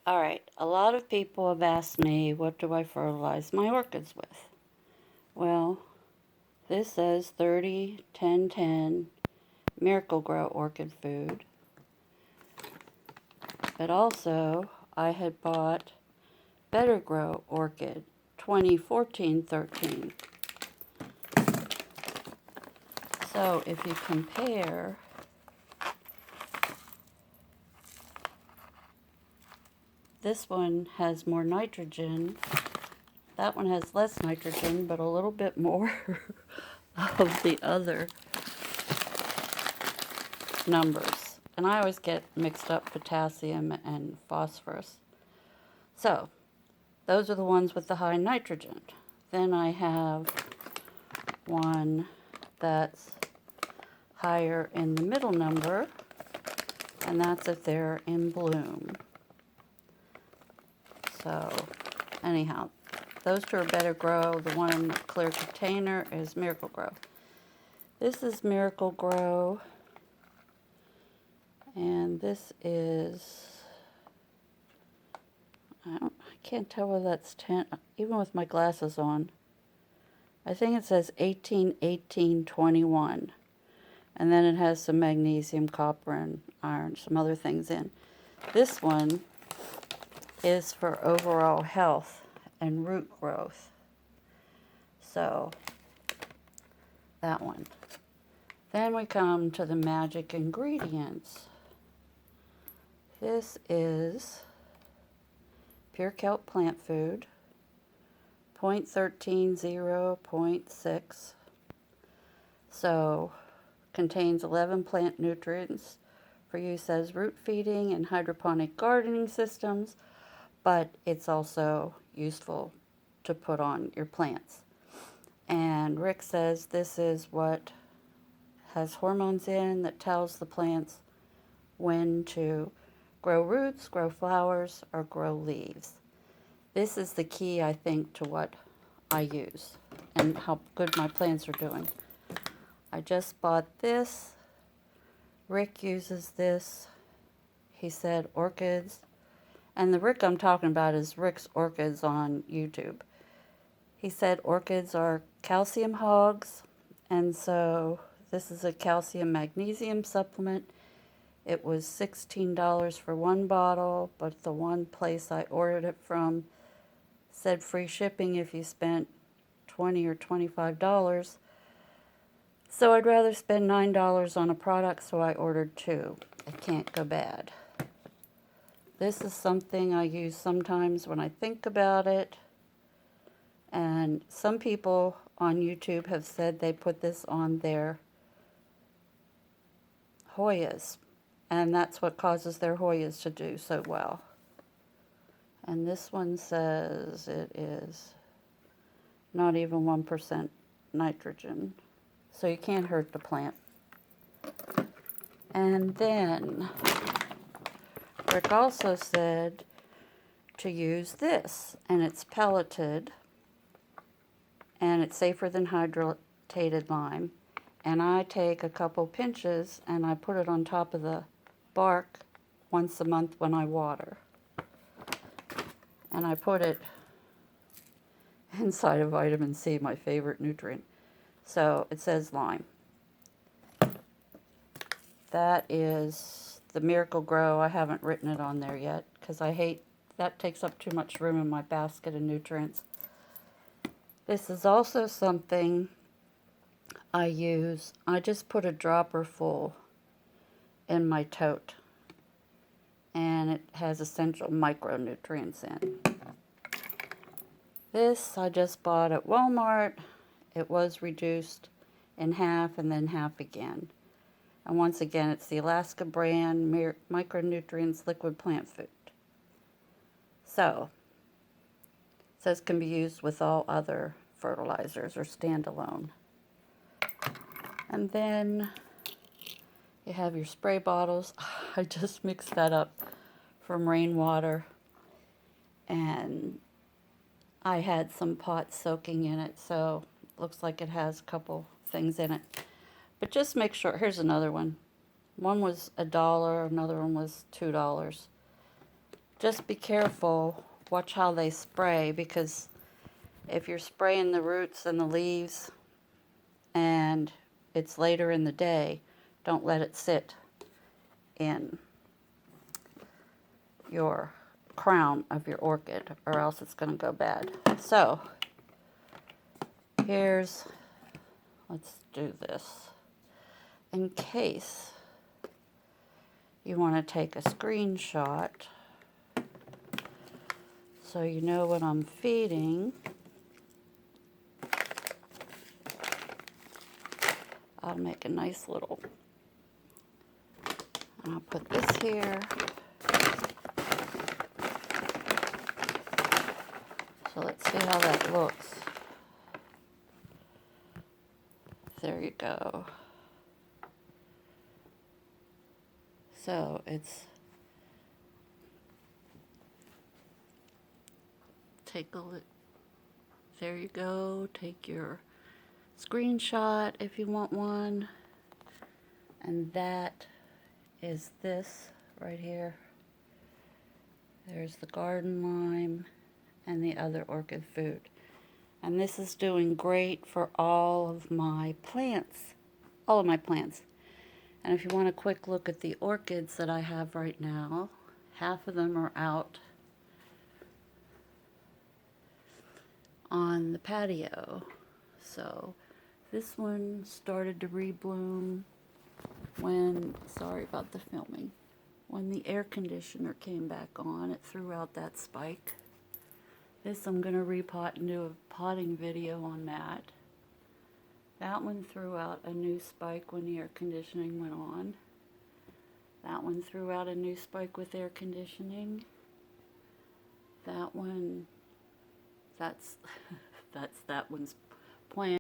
Alright, a lot of people have asked me, what do I fertilize my orchids with? Well, this says 30-10-10 Miracle-Gro Orchid food. But also, I had bought Gro Orchid 2014-13. So if you compare this one has more nitrogen. That one has less nitrogen, but a little bit more of the other numbers. And I always get mixed up potassium and phosphorus. So, those are the ones with the high nitrogen. Then I have one that's higher in the middle number, and that's if they're in bloom. So, anyhow, those two are Better Grow. The one in the clear container is Miracle-Gro. This is Miracle-Gro, and this is, I can't tell whether that's 10, even with my glasses on. I think it says 18-18-21, and then it has some magnesium, copper, and iron, some other things in. This one is for overall health and root growth. So, that one. Then we come to the magic ingredients. This is pure kelp plant food, 0.13, 0.6. So, contains 11 plant nutrients for use as root feeding and hydroponic gardening systems, but it's also useful to put on your plants. And Rick says this is what has hormones in that tells the plants when to grow roots, grow flowers, or grow leaves. This is the key, I think, to what I use and how good my plants are doing. I just bought this. Rick uses this. He said orchids. And the Rick I'm talking about is Rick's Orchids on YouTube. He said orchids are calcium hogs, and so this is a calcium magnesium supplement. It was $16 for one bottle, but the one place I ordered it from said free shipping if you spent $20 or $25. So I'd rather spend $9 on a product, so I ordered two. It can't go bad. This is something I use sometimes when I think about it. And some people on YouTube have said they put this on their Hoyas. And that's what causes their Hoyas to do so well. And this one says it is not even 1% nitrogen. So you can't hurt the plant. And then Rick also said to use this, and it's pelleted, and it's safer than hydrated lime. And I take a couple pinches and I put it on top of the bark once a month when I water. And I put it inside of vitamin C, my favorite nutrient. So it says lime. That is the Miracle-Gro. I haven't written it on there yet because I hate that takes up too much room in my basket of nutrients. This is also something I use. I just put a dropper full in my tote, and it has essential micronutrients in. This I just bought at Walmart. It was reduced in half and then half again. And once again, it's the Alaska brand micronutrients liquid plant food. So, it says can be used with all other fertilizers or standalone. And then you have your spray bottles. I just mixed that up from rainwater, and I had some pots soaking in it, so it looks like it has a couple things in it. But just make sure. Here's another one. One was $1, another one was $2. just be careful. Watch how they spray, because if you're spraying the roots and the leaves and it's later in the day, don't let it sit in your crown of your orchid, or else it's going to go bad. So let's do this in case you want to take a screenshot so you know what I'm feeding. I'll make a nice little, I'll put this here. So let's see how that looks. There you go. So it's, take a look. There you go. Take your screenshot if you want one. And that is this right here. There's the garden lime and the other orchid food. And this is doing great for all of my plants. All of my plants. And if you want a quick look at the orchids that I have right now, half of them are out on the patio. So this one started to rebloom when, sorry about the filming, when the air conditioner came back on. It threw out that spike. This I'm going to repot and do a potting video on that. That one threw out a new spike when the air conditioning went on. That one threw out a new spike with air conditioning. That one, that's that one's plant.